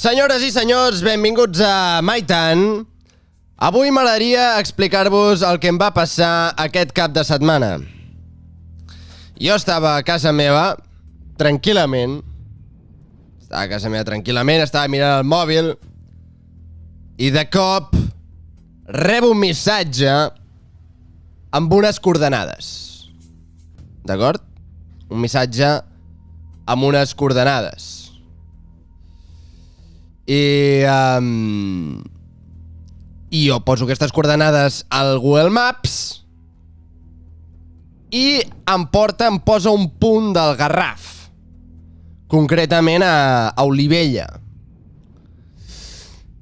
Senyores i senyors, benvinguts a Maitan. Avui m'agradaria explicar-vos el que em va passar aquest cap de setmana. Jo estava a casa meva, tranquil·lament. Estava mirant el mòbil i de cop rebo un missatge amb unes coordenades. D'acord? Un missatge amb unes coordenades. I jo poso aquestes coordenades al Google Maps i em posa un punt del Garraf, concretament a Olivella.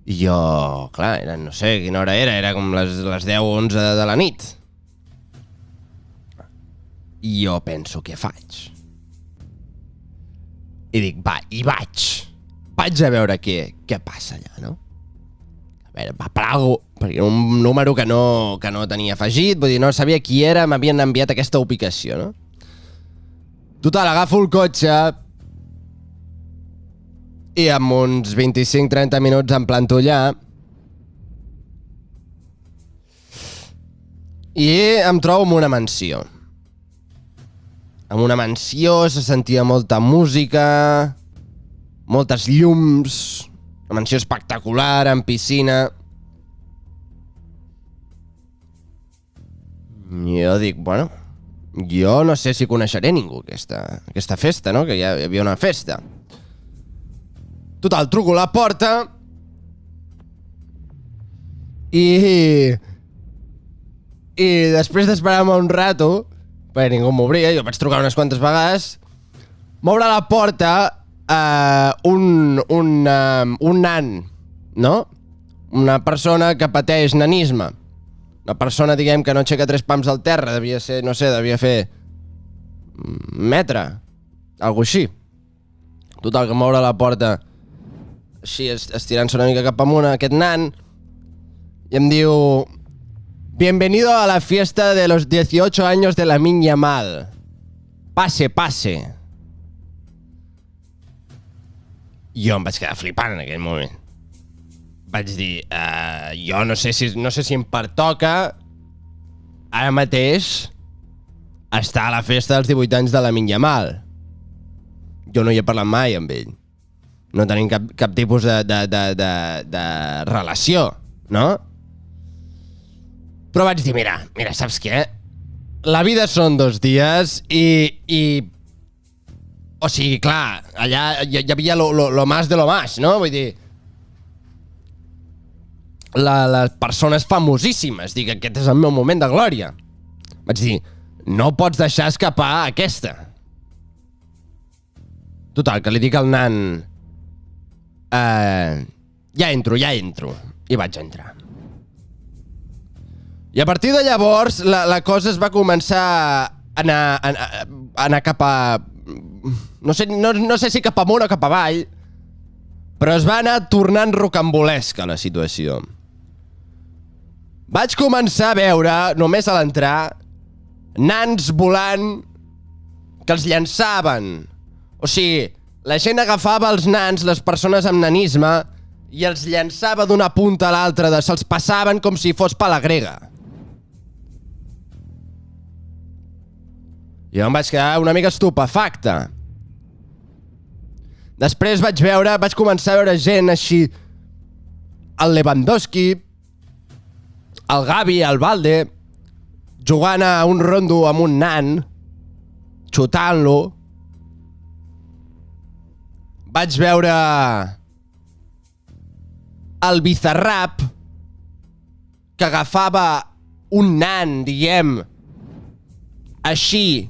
I jo, clar, no sé quina hora era com les 10 o 11 de la nit. I jo penso, què faig? I dic, va, hi vaig a veure què passa allà, no? A veure, va per algo, perquè era un número que no tenia afegit, vull dir, no sabia qui era, m'havien enviat aquesta ubicació, no? Total, agafo el cotxe i amb uns 25-30 minuts em planto allà i em trobo en una mansió. En una mansió se sentia molta música, moltes llums, una mansió espectacular, amb piscina. Jo dic, bueno, jo no sé si coneixeré ningú aquesta festa, no? Que hi havia una festa. Total, truco a la porta i després d'esperar-me un rato, perquè ningú m'obria, jo vaig trucar unes quantes vegades, m'obre la porta un nan, no? Una persona que pateix nanisme. Una persona, diguem, que no aixeca 3 pams al terra, devia ser, no sé, devia fer metre, algo així. Total, que m'obre la porta així, estirant-se una mica cap amunt aquest nan, i em diu: bienvenido a la fiesta de los 18 años de la Minya Mal. Pase, pase. Jo em vaig quedar flipant en aquell moment. Vaig dir, jo no sé si em pertoca ara mateix estar a la festa dels 18 anys de la Minya Mal. Jo no hi he parlat mai amb ell. No tenim cap tipus de relació, no? Però vaig dir, mira, saps què? La vida són 2 dies i o sigui, clar, allà hi havia lo más de lo más, no? Vull dir, les persones famosíssimes, dic, aquest és el meu moment de glòria. Vaig dir, no pots deixar escapar aquesta. Total, que li dic al nan, ja entro, i vaig entrar. I a partir de llavors la cosa es va començar a anar cap a... No sé si cap amunt o cap avall, però es va anar tornant rocambolesca la situació. Vaig començar a veure, només a l'entrar, nans volant que els llançaven. O sigui, la gent agafava els nans, les persones amb nanisme, i els llançava d'una punta a l'altra, se'ls passaven com si fos pala grega. Jo em vaig quedar una mica estupefacte. Després vaig començar a veure gent així, el Lewandowski, el Gavi, el Balde, jugant a un rondo amb un nan, xutant-lo. Vaig veure el Bizarrap, que agafava un nan, diguem, així,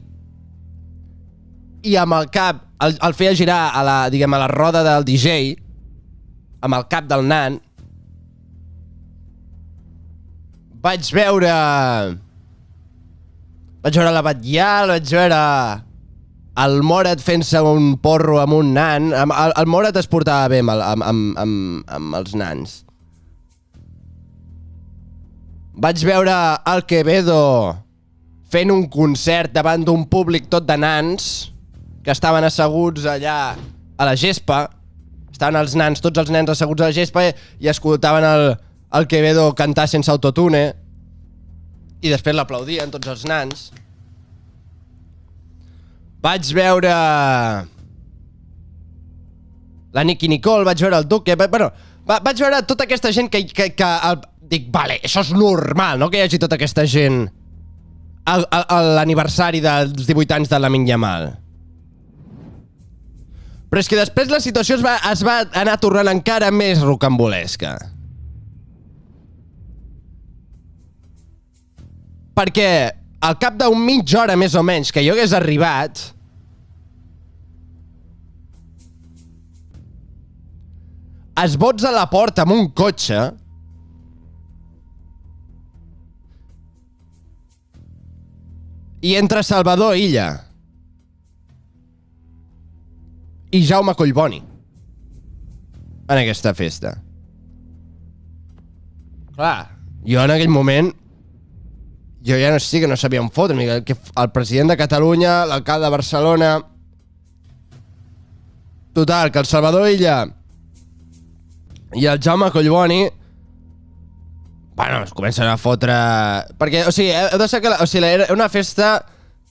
i amb el cap el feia girar a la roda del DJ amb el cap del nan. Vaig veure la Batllal, vaig veure el Morat fent-se un porro amb un nan. El Morat es portava bé amb els nans. Vaig veure el Quevedo fent un concert davant d'un públic tot de nans que estaven asseguts allà a la gespa. estaven els nans, tots els nens asseguts a la gespa i escoltaven el Quevedo cantar sense autotune i després l'aplaudien tots els nans. Vaig veure la Nicki Nicole, vaig veure el Duque, bueno, vaig veure tota aquesta gent que dic, vale, això és normal, no?, que hi hagi tota aquesta gent a l'aniversari dels 18 anys de Lamine Yamal. Però és que després la situació es va anar tornant encara més rocambolesca. Perquè al cap d'un mitja hora més o menys que jo hagués arribat, esbots a la porta amb un cotxe i entra Salvador Illa i Jaume Collboni en aquesta festa. Clar, jo en aquell moment jo ja no sé, que no sabia on fotre, el president de Catalunya, l'alcalde de Barcelona, total, que el Salvador Illa i el Jaume Collboni, bueno, es comencen a fotre... Perquè, o sigui, heu de saber que era una festa...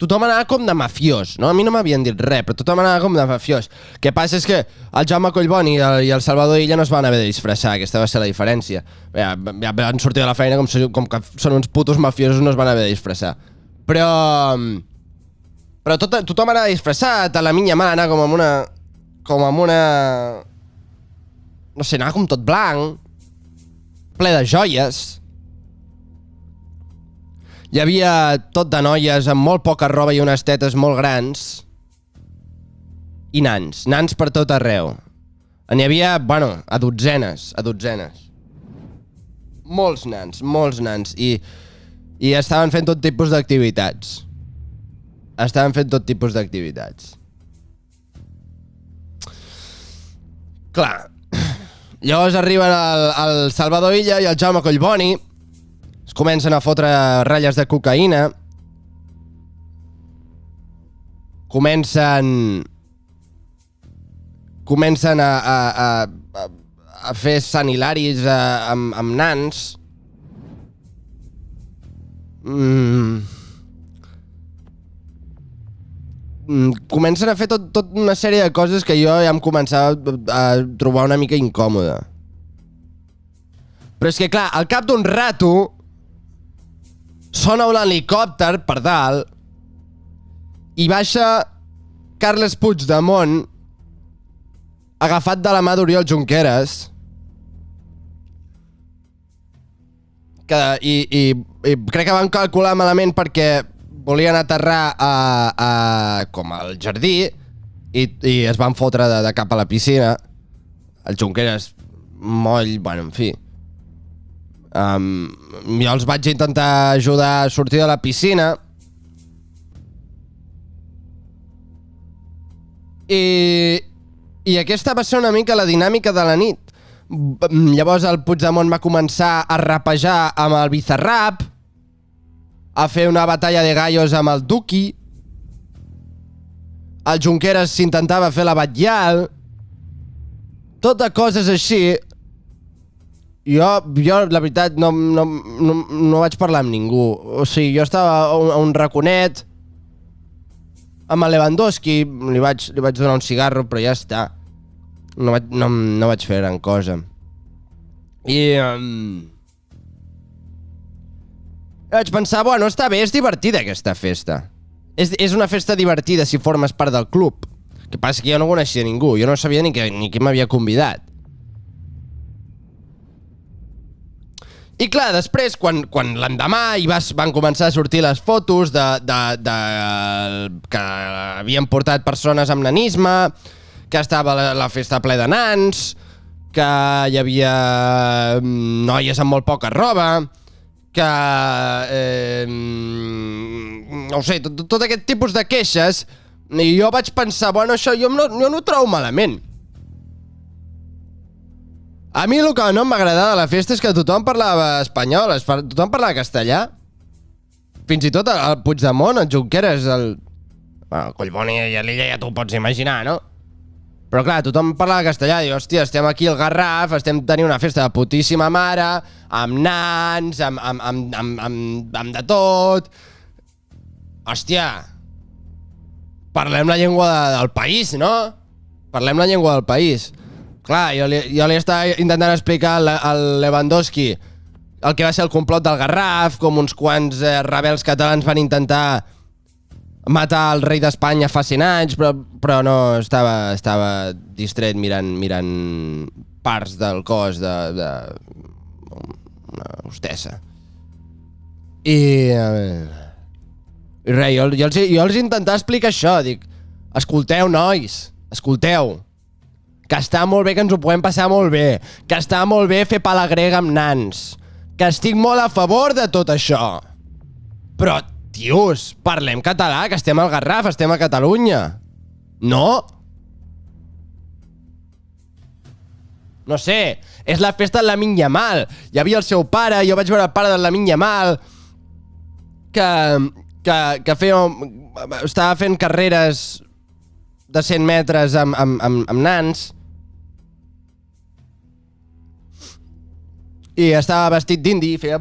Tothom anava com de mafiós, no? A mi no m'havien dit res, però tothom anava com de mafiós. El que passa és que el Jaume Collboni i el Salvador Illa no es van haver de disfressar, aquesta va ser la diferència. Ja van sortir de la feina com que són uns putos mafiosos, no es van haver de disfressar. Però tothom anava disfressat, a la minya mà anava com amb una... No sé, anava com tot blanc, ple de joies. Hi havia tot de noies amb molt poca roba i unes tetes molt grans. I nans per tot arreu. N'hi havia, bueno, a dotzenes. Molts nans. I estaven fent tot tipus d'activitats. Clar. Llavors arriben el Salvador Illa i el Jaume Collboni. Es comencen a fotre ratlles de cocaïna. Comencen a fer sant hilaris amb nans. Comencen a fer tot una sèrie de coses que jo ja em començava a trobar una mica incòmode. Però és que clar, al cap d'un rato sona un helicòpter per dalt i baixa Carles Puigdemont agafat de la mà d'Oriol Junqueras i crec que van calcular malament perquè volien aterrar com al jardí i es van fotre de cap a la piscina. El Junqueras moll, bueno, en fi. Jo els vaig intentar ajudar a sortir de la piscina i aquesta va ser una mica la dinàmica de la nit. Llavors el Puigdemont va començar a rapejar amb el Bizarrap, a fer una batalla de gallos amb el Duki, el Junqueras s'intentava fer la Batllal, tot de coses així. Jo, la veritat, no vaig parlar amb ningú. O sigui, jo estava a un raconet amb el Lewandowski, li vaig donar un cigarro, però ja està. No vaig fer gran cosa. I vaig pensar, bueno, està bé, és divertida aquesta festa. És una festa divertida si formes part del club. El que passa que jo no coneixia ningú, jo no sabia ni qui m'havia convidat. I clar, després, quan l'endemà van començar a sortir les fotos que havien portat persones amb nanisme, que estava la festa ple de nans, que hi havia noies amb molt poca roba, que... no ho sé, tot aquest tipus de queixes, i jo vaig pensar, bueno, això jo no ho trobo malament. A mi el que no m'agradava de la festa és que tothom parlava espanyol, tothom parlava castellà. Fins i tot el Puigdemont, el Junqueras, el Collboni i l'Illa ja t'ho pots imaginar, no? Però clar, tothom parlava castellà, diu, hòstia, estem aquí al Garraf, estem tenint una festa de putíssima mare, amb nans, amb de tot... Hòstia, parlem la llengua del país, no? Parlem la llengua del país. Clar, jo li estava intentant explicar al Lewandowski el que va ser el complot del Garraf, com uns quants rebels catalans van intentar matar el rei d'Espanya fa 100 anys, però no, estava distret mirant parts del cos de una hostessa. I res, jo els intentava explicar això, dic, escolteu, nois, escolteu, que està molt bé, que ens ho podem passar molt bé, que està molt bé fer pala grega amb nans, que estic molt a favor de tot això, però tios, parlem català, que estem al Garraf, estem a Catalunya. No? No sé, és la festa de Lamine Yamal. Hi havia el seu pare, jo vaig veure el pare de Lamine Yamal, que estava fent carreres de 100 metres amb nans, i estava vestit d'indi, feia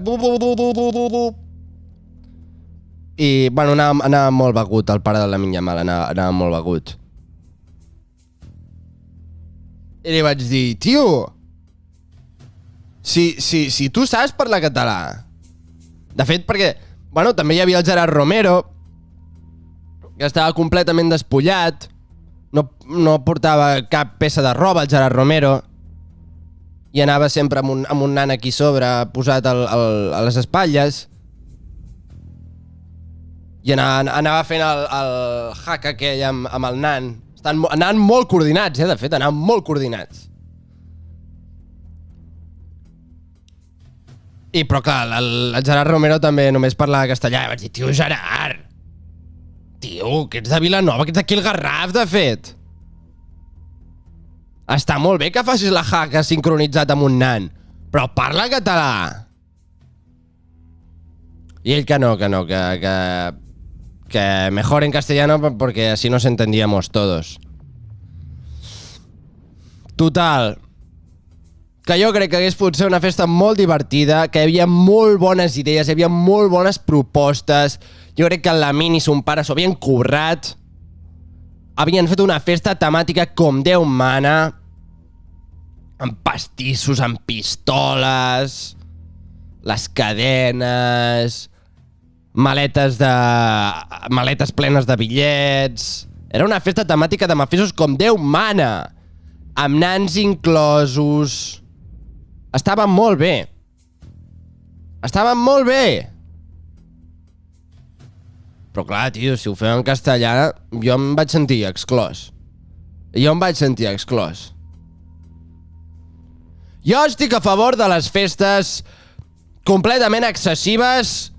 i, bueno, anava molt begut, el pare de Lamine Yamal anava molt begut. I li vaig dir, tio, si tu saps parlar català... De fet, perquè, bueno, també hi havia el Gerard Romero, que estava completament despullat, no portava cap peça de roba, el Gerard Romero, i anava sempre amb un nan aquí sobre, posat a les espatlles, i anava fent el hack aquell amb el nan. Anaven molt coordinats, de fet, anaven molt coordinats. Però clar, el Gerard Romero també només parlava castellà, i vaig dir, tio, Gerard, tio, que ets de Vilanova, que ets aquí al Garraf, de fet. Està molt bé que facis la haka sincronitzat amb un nan, però parla català. I ell que no, que mejor en castellano porque así nos entendíamos todos. Total, que jo crec que hagués pogut ser una festa molt divertida, que hi havia molt bones idees, hi havia molt bones propostes. Jo crec que el Lamine i son pare s'ho havien currat, havien fet una festa temàtica com Déu mana, amb pastissos, amb pistoles, les cadenes, maletes plenes de bitllets. Era una festa temàtica de mafiosos com Déu mana, amb nans inclosos. Estaven molt bé. Però clar, tio, si ho fem en castellà, jo em vaig sentir exclòs. Jo estic a favor de les festes completament excessives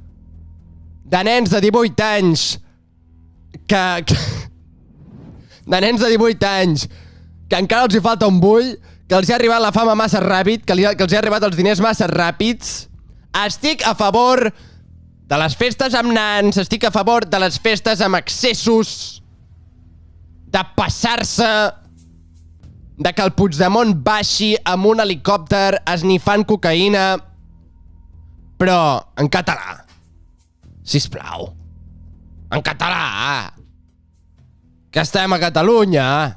de nens de 18 anys de nens de 18 anys que encara els hi falta un bull, que els hi ha arribat la fama massa ràpid, que els hi ha arribat els diners massa ràpids. Estic a favor de les festes amb nans, estic a favor de les festes amb excessos, de passar-se, de que el Puigdemont baixi amb un helicòpter esnifant cocaïna, però en català. Sisplau. En català. Que estem a Catalunya.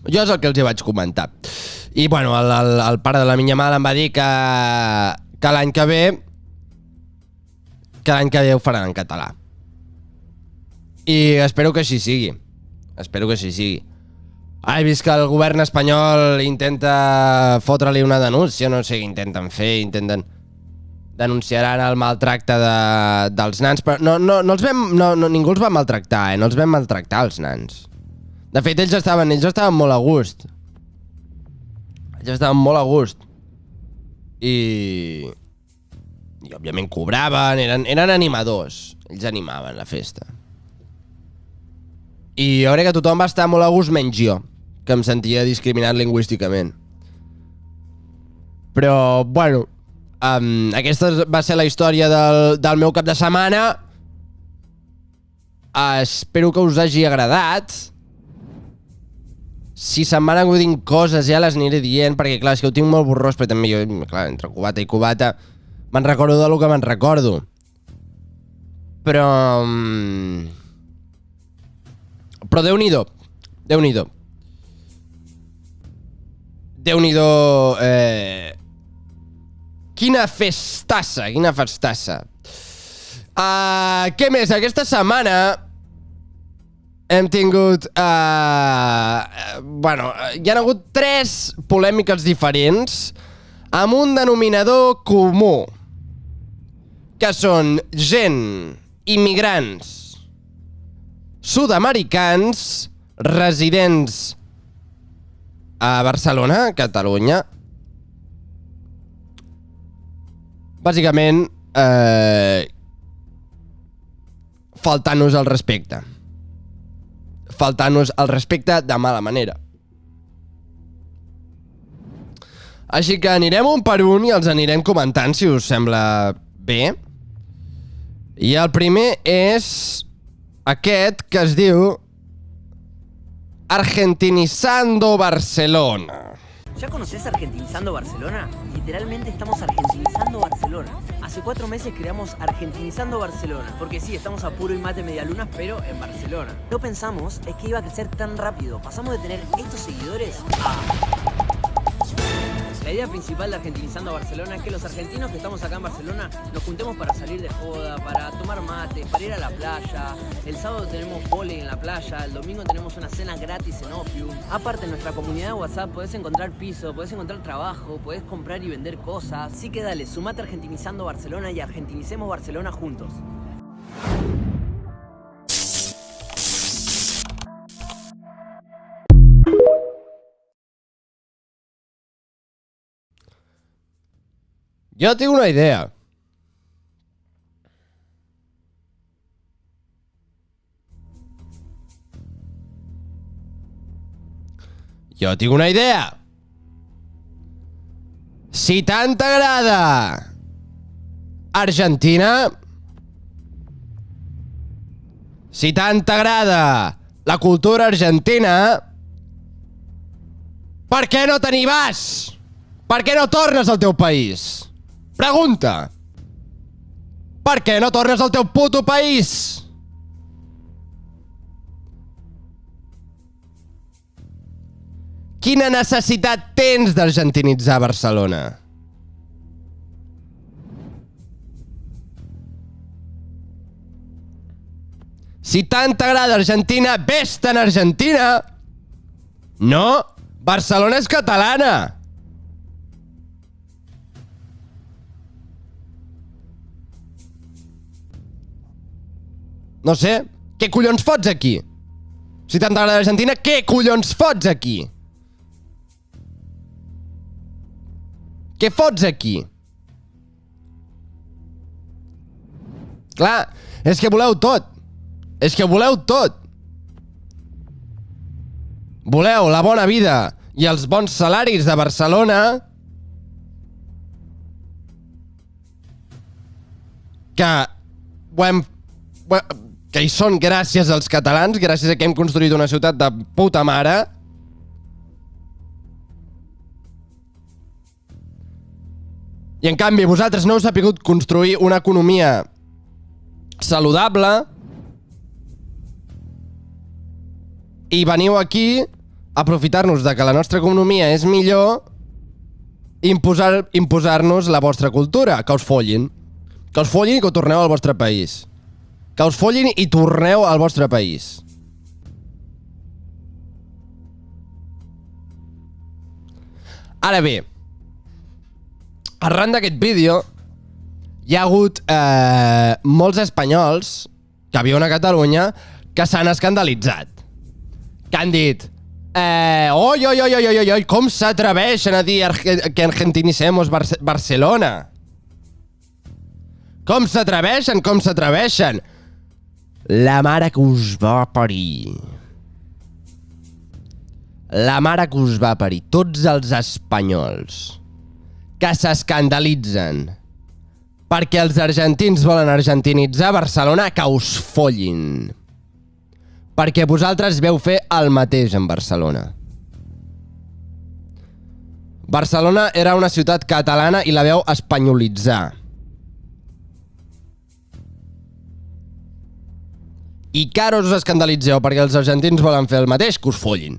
Jo és el que els hi vaig comentar. I, bueno, el pare de Lamine Yamal em va dir que l'any que ve ho faran en català. I espero que així sigui. He vist que el govern espanyol intenta fotre-li una denúncia, no sé què intenten fer, denunciaran el maltracte dels nans, però ningú els va maltractar, no els vam maltractar els nans. De fet, ells estaven molt a gust. I òbviament cobraven, eren animadors, ells animaven la festa. I jo crec que tothom va estar molt a gust menys jo, que em sentia discriminat lingüísticament. Però, bueno, aquesta va ser la història del meu cap de setmana. espero que us hagi agradat. Si se'm van acudint coses ja les aniré dient, perquè clar, és que ho tinc molt borrós, però també jo, clar, entre cubata i cubata me'n recordo del que me'n recordo. Però Déu-n'hi-do. Déu-n'hi-do. Déu-n'hi-do. Quina festassa, quina festassa. Què més? Aquesta setmana hem tingut... bueno, hi ha hagut 3 polèmiques diferents amb un denominador comú, que són gent, immigrants, sud-americans, residents a Barcelona, Catalunya. Bàsicament, faltant-nos el respecte. Faltant-nos el respecte de mala manera. Així que anirem un per un i els anirem comentant, si us sembla bé. I el primer és aquest que es diu Argentinizando Barcelona. ¿Ya conoces Argentinizando Barcelona? Literalmente estamos argentinizando Barcelona. Hace 4 meses creamos Argentinizando Barcelona, porque sí, estamos a puro y mate medialunas, pero en Barcelona. Lo pensamos es que iba a crecer tan rápido. Pasamos de tener estos seguidores a... La idea principal de Argentinizando Barcelona es que los argentinos que estamos acá en Barcelona nos juntemos para salir de joda, para tomar mate, para ir a la playa. El sábado tenemos vóley en la playa, el domingo tenemos una cena gratis en Opium. Aparte, en nuestra comunidad de WhatsApp podés encontrar piso, podés encontrar trabajo, podés comprar y vender cosas. Así que dale, sumate a Argentinizando Barcelona y argentinicemos Barcelona juntos. Jo tinc una idea. Jo tinc una idea. Si tant t'agrada Argentina, si tant t'agrada la cultura argentina, per què no te n'hi vas? Per què no tornes al teu país? Pregunta. Per què no tornes al teu puto país? Quina necessitat tens d'argentinitzar Barcelona? Si tant t'agrada Argentina, ves-te'n a Argentina. No, Barcelona és catalana. No sé, què collons fots aquí? Si tant t'agrada l'Argentina, què collons fots aquí? Què fots aquí? Clar, és que voleu tot. És que voleu tot. Voleu la bona vida i els bons salaris de Barcelona, que hi són gràcies als catalans, gràcies a que hem construït una ciutat de puta mare. I en canvi vosaltres no heu sabut construir una economia saludable i veniu aquí a aprofitar-nos de que la nostra economia és millor i imposar-nos la vostra cultura. Que us follin. Que us follin i que torneu al vostre país. Que us follin i torneu al vostre país. Ara bé, arran d'aquest vídeo hi ha hagut molts espanyols que viuen a Catalunya que s'han escandalitzat. Que han dit oi, oi, oi, oi, oi, oi, com s'atreveixen a dir que argentinicemos Barcelona? Com s'atreveixen, com s'atreveixen? La mare que us va parir. La mare que us va parir. Tots els espanyols que s'escandalitzen perquè els argentins volen argentinitzar Barcelona, que us follin. perquè vosaltres veu fer el mateix en Barcelona. Barcelona era una ciutat catalana i la veu espanyolitzar. I que ara us escandalitzeu perquè els argentins volen fer el mateix, que us follin.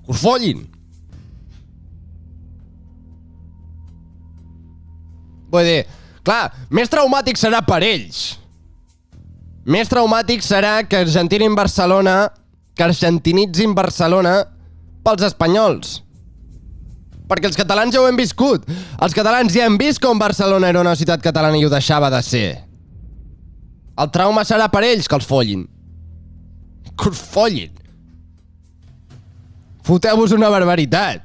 Que us follin! Vull dir, clar, més traumàtic serà per ells. Més traumàtic serà que argentinitzin Barcelona pels espanyols. Perquè els catalans ja ho hem viscut. Els catalans ja hem vist com Barcelona era una ciutat catalana i ho deixava de ser. El trauma serà per ells que els follin. Que us follin. Foteu-vos una barbaritat.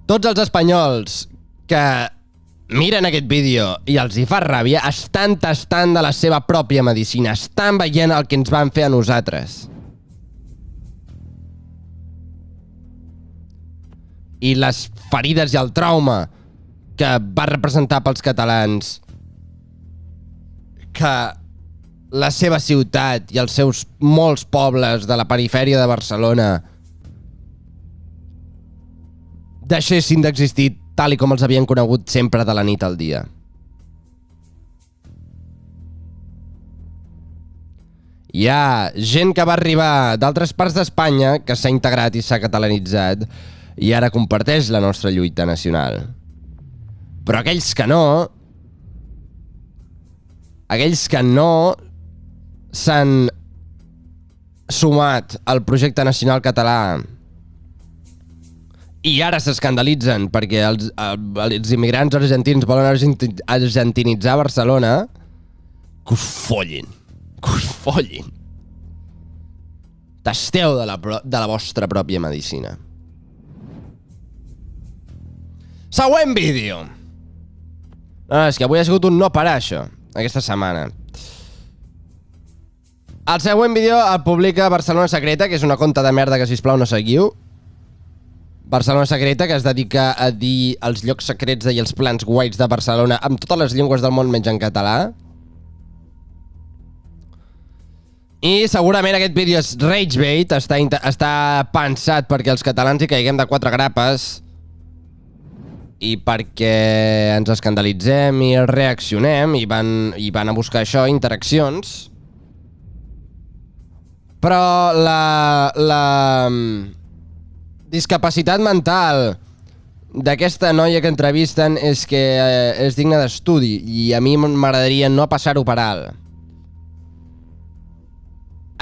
Tots els espanyols que miren aquest vídeo i els hi fa ràbia estan tastant de la seva pròpia medicina. Estan veient el que ens van fer a nosaltres. I les ferides i el trauma que va representar pels catalans que la seva ciutat i els seus molts pobles de la perifèria de Barcelona deixessin d'existir tal i com els havien conegut sempre de la nit al dia. Hi ha gent que va arribar d'altres parts d'Espanya que s'ha integrat i s'ha catalanitzat i ara comparteix la nostra lluita nacional. Però aquells que no s'han sumat al projecte nacional català i ara s'escandalitzen perquè els immigrants argentins volen argentinitzar Barcelona, que us follin. Que us follin. Tasteu de la vostra pròpia medicina. Següent vídeo. No, és que avui ha sigut un no parar, això, aquesta setmana. El següent vídeo el publica Barcelona Secreta, que és una conta de merda que, sisplau, no seguiu. Barcelona Secreta, que es dedica a dir els llocs secrets i els plans guais de Barcelona amb totes les llengües del món menys en català. I segurament aquest vídeo és ragebait, està pensat perquè els catalans hi caiguem de 4 grapes i perquè ens escandalitzem i reaccionem i van a buscar això, interaccions. Però la discapacitat mental d'aquesta noia que entrevisten és que és digna d'estudi i a mi m'agradaria no passar-ho per alt.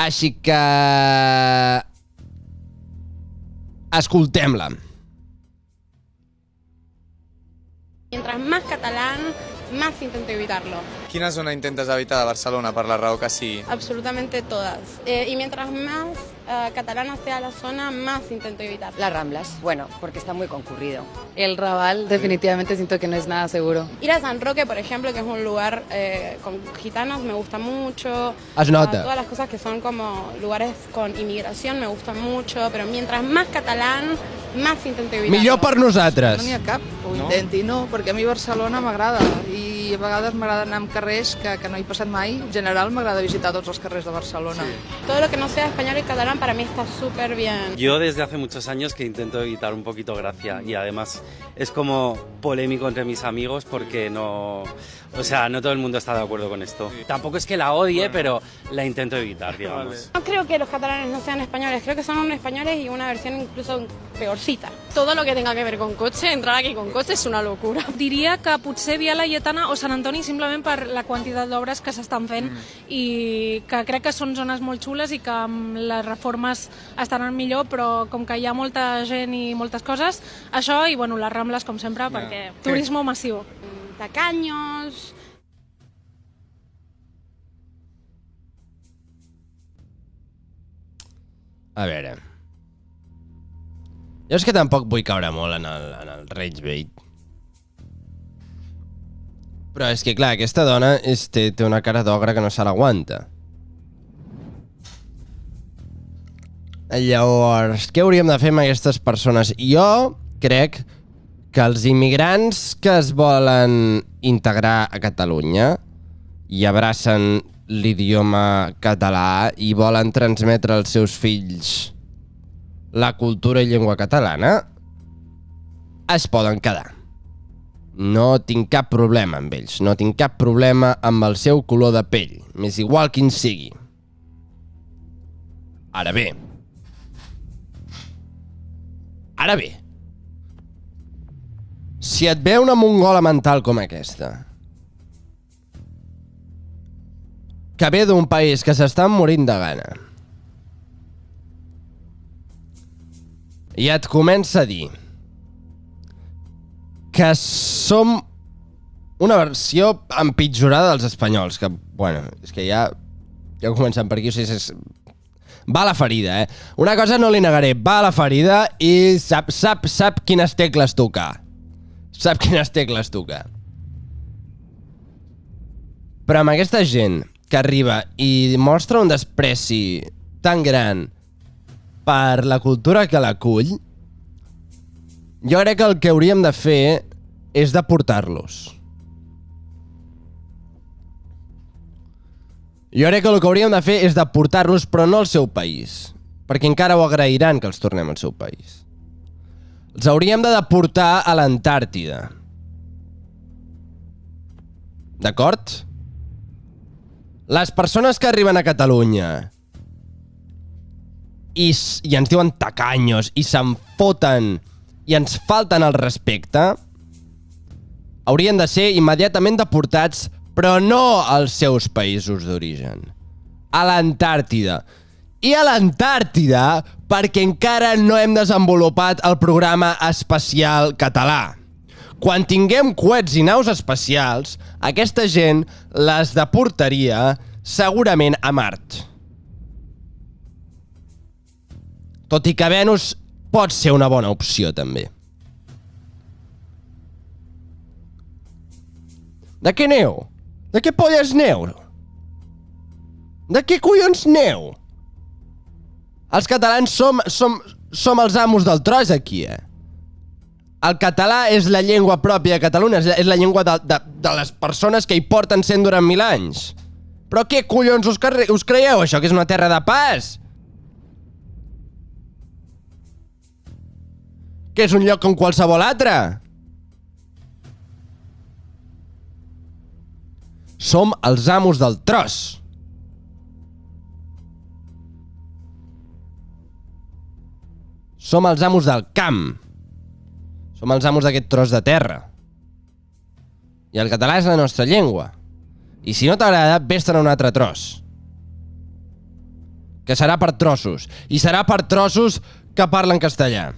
Així que escoltem-la. Mientras más catalán, más intento evitarlo. Quina zona intentes evitar de Barcelona per la raó que sigui? Absolutamente todas. Y mientras más catalana sea la zona, más intento evitar. Las Ramblas, bueno, porque está muy concurrido. El Raval definitivamente siento que no es nada seguro. Ir a San Roque, por ejemplo, que es un lugar con gitanos, me gusta mucho. Es nota. Todas las cosas que son como lugares con inmigración me gustan mucho, pero mientras más catalán, más intento evitar. Millor per nosaltres. No n'hi ha cap, ho intenti, no, perquè a mi Barcelona m'agrada i a vegades m'agrada anar amb carrers que no he passat mai. En general m'agrada visitar tots els carrers de Barcelona. Sí. Todo lo que no sea español y catalán para mí está súper bien. Yo desde hace muchos años que intento evitar un poquito Gracia y además es como polémico entre mis amigos porque no todo el mundo está de acuerdo con esto. Sí. Tampoco es que la odie, pero la intento evitar, digamos. No creo que los catalanes no sean españoles, creo que son unos españoles y una versión incluso peorcita. Todo lo que tenga que ver con coche, entrar aquí con coche es una locura. Diria que potser Via Laietana o Sant Antoni simplement per la quantitat d'obres que s'estan fent i que crec que són zones molt xules i que amb les reformes estaran millor, però com que hi ha molta gent i moltes coses, això i bueno, les Rambles com sempre, perquè turisme massiu. Tacaños. A veure, jo és que tampoc vull caure molt en el rage bait. Però és que clar, aquesta dona té una cara d'ogre que no se l'aguanta. Llavors, què hauríem de fer amb aquestes persones? Jo crec que els immigrants que es volen integrar a Catalunya i abracen l'idioma català i volen transmetre als seus fills la cultura i llengua catalana, es poden quedar. No tinc cap problema amb ells, no tinc cap problema amb el seu color de pell, m'és igual quin sigui. Ara bé, si et ve una mongola mental com aquesta, que ve d'un país que s'estan morint de gana, i et comença a dir que som una versió empitjorada dels espanyols, que, bueno, és que ja comencem per aquí, o sigui, va a la ferida, eh? Una cosa no li negaré, va a la ferida i sap quines tecles tocar. Sap quines tecles tocar. Però amb aquesta gent que arriba i mostra un despreci tan gran per la cultura que l'acull, jo crec que el que hauríem de fer és deportar-los. Jo crec que el que hauríem de fer és deportar-los, però no al seu país, perquè encara ho agrairan que els tornem al seu país. Els hauríem de deportar a l'Antàrtida. D'acord? Les persones que arriben a Catalunya i ens diuen tacaños i se'n foten i ens falten el respecte, haurien de ser immediatament deportats, però no als seus països d'origen. A l'Antàrtida. I a l'Antàrtida perquè encara no hem desenvolupat el programa espacial català. Quan tinguem coets i naus espacials, aquesta gent les deportaria segurament a Mart. Tot i que Venus pot ser una bona opció, també. De què neu? De què polles neu? De què collons neu? Els catalans som els amos del tros aquí, eh? El català és la llengua pròpia de Catalunya, és la llengua de les persones que hi porten sent durant 1000 anys. Però què collons us creieu, això, que és una terra de pas? Que és un lloc com qualsevol altre? Som els amos del tros. Som els amos del camp. Som els amos d'aquest tros de terra. I el català és la nostra llengua. I si no t'agrada, vés-te'n a un altre tros. Que serà per trossos. I serà per trossos que parlen castellà.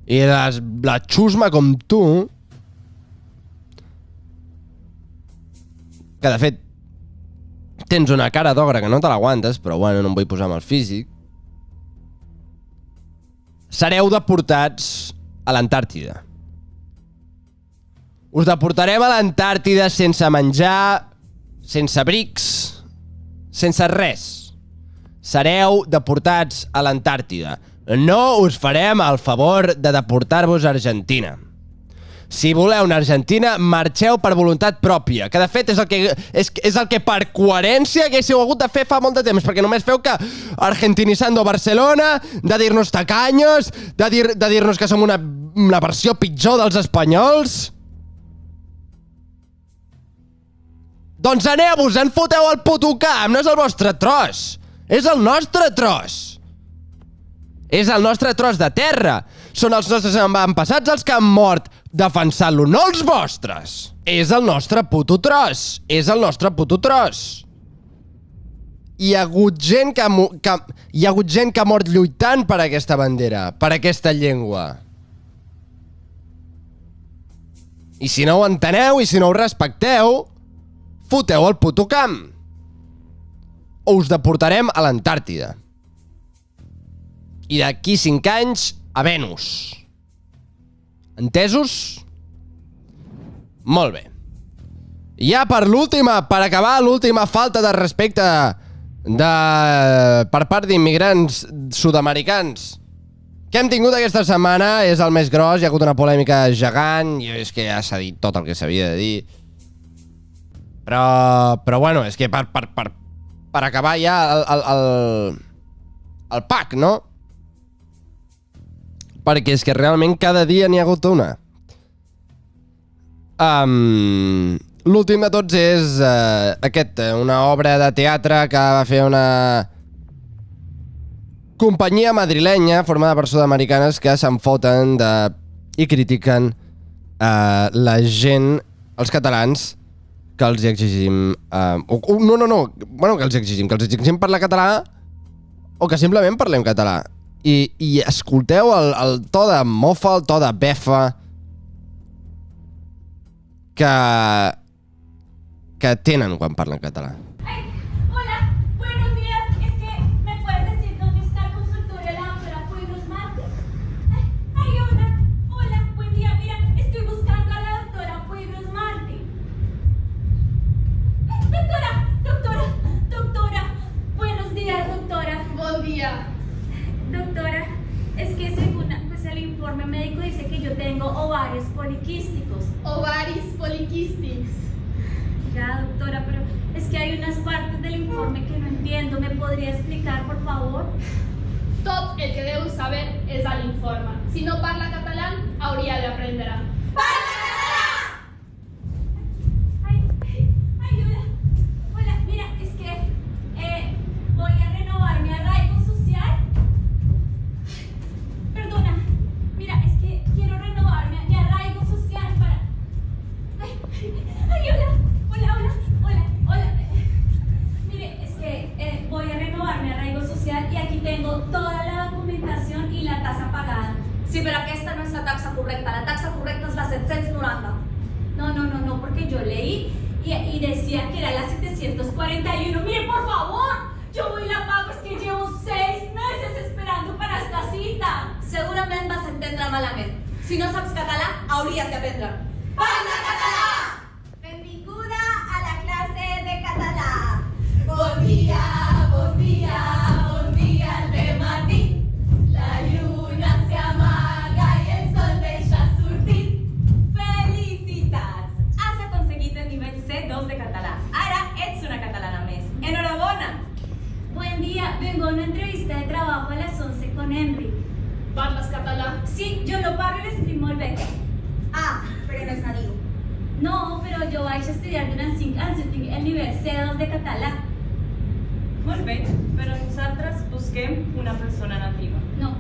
I la xusma com tu, que de fet tens una cara d'ogre que no te l'aguantes, però bueno, no em vull posar amb el físic, sereu deportats a l'Antàrtida. Us deportarem a l'Antàrtida sense menjar, sense abrics, sense res. Sereu deportats a l'Antàrtida. No us farem el favor de deportar-vos a Argentina. Si voleu una Argentina, marxeu per voluntat pròpia, que de fet és el que per coherència haguéssiu hagut de fer fa molt de temps, perquè només feu que argentinizando Barcelona, de dir-nos tacaños, de dir-nos que som una versió pitjor dels espanyols. Doncs aneu-vos, en foteu al puto camp, no és el vostre tros, és el nostre tros. És el nostre tros de terra. Són els nostres avantpassats els que han mort defensant-lo, no els vostres. És el nostre puto tros. És el nostre puto tros. Hi ha hagut gent que ha mort lluitant per aquesta bandera, per aquesta llengua. I si no ho enteneu i si no ho respecteu, foteu el puto camp. O us deportarem a l'Antàrtida. I d'aquí 5 anys a Venus. Entesos? Molt bé. Ja per acabar l'última falta de respecte per part d'immigrants sud-americans Què hem tingut aquesta setmana és el més gros, hi ha hagut una polèmica gegant, i és que ja s'ha dit tot el que s'havia de dir. Però bueno, és que per acabar ja el pack, no? Perquè és que realment cada dia n'hi ha hagut una. L'últim de tots és una obra de teatre que va fer una companyia madrilenya formada per sud-americanes que s'enfoten i critiquen la gent, els catalans, que els exigim... Bueno, que els exigim parlar català o que simplement parlem català. I escolteu el to de mofa, el to de befa que tenen quan parlen català. Hola, buenos días. Es que me puedes decir dónde está el consultorio de la doctora Puigros Martes. Hola, buen día. Mira, estoy buscando a la doctora Puigros Martes. Doctora. Buenos días, doctora. Buen día. Doctora, es que según el informe médico dice que yo tengo ovarios poliquísticos. Ovaris poliquístics. Ya, doctora, pero es que hay unas partes del informe que no entiendo. ¿Me podría explicar, por favor? Tot el que deu saber és a l'informe. Si no parla català, hauria d'aprendre-ho. ¡Parla català! Ayuda. Hola, mira, es que voy a renovar mi arraigo social. Perdona, mira, es que quiero renovar mi arraigo social para... Ayuda. Hola. Mire, es que voy a renovar mi arraigo social y aquí tengo toda la documentación y la tasa pagada. Sí, pero aquesta no és la taxa correcta. La taxa correcta és la 790. No, porque yo leí y decía que era la 741. Mire, por favor, yo voy y la pago, es que llevo 6 meses esperando para esta cita. Segurament vas entendre malament. Si no saps català, hauries d'aprendre. ¡Parla català! Benvinguda a la clase de català. Bon dia al dematí. La lluna se amaga y el sol deixa sortir. Felicitats! Has aconseguit el nivell C2 de català. Ara ets una catalana més. Enhorabona! Buen día, vengo a una entrevista de trabajo a las 11 con Henry. Parles català? Sí, yo lo parlo y l'escric molt bé. Ah, però no és nadiu. No, però jo vaig estudiar durant 5 anys, jo tinc el nivell C2 de català. Molt bé, però nosaltres busquem una persona nativa. No,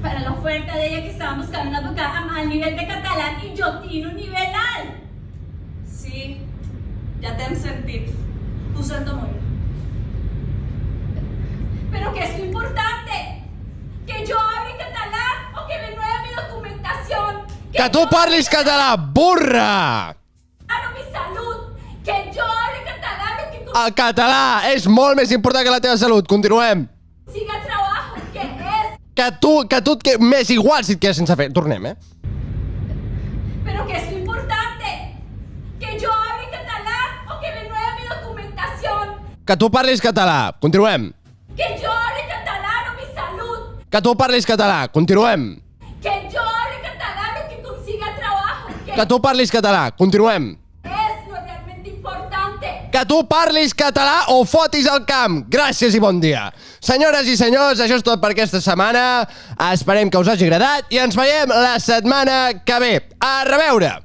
para la oferta de ella que estaban buscando una advocada al nivel de catalán y yo tengo un nivel alt. Sí, ja t'hem sentit. Ho sento molt. Pero que es lo importante, que yo hable catalán o que renueve mi documentación. Que tu parlis català, burra! Mi salud, que yo hable catalán o que El català és molt més important que la teva salut. Continuem. consiga trabajo, que es... Que tu et m'és igual si et quedes sense fer. Tornem, Pero que es lo importante, que yo hable catalán o que renueve mi documentación. Que tu parlis català. Continuem. Que yo hable catalán o mi salud. Que tu parlis català. Continuem. Que yo hable catalán o que consiga trabajo. Que tu parlis català. Continuem. Es lo realmente importante. Que tu parlis català o fotis al camp. Gràcies i bon dia. Senyores i senyors, això és tot per aquesta setmana. Esperem que us hagi agradat i ens veiem la setmana que ve. A reveure!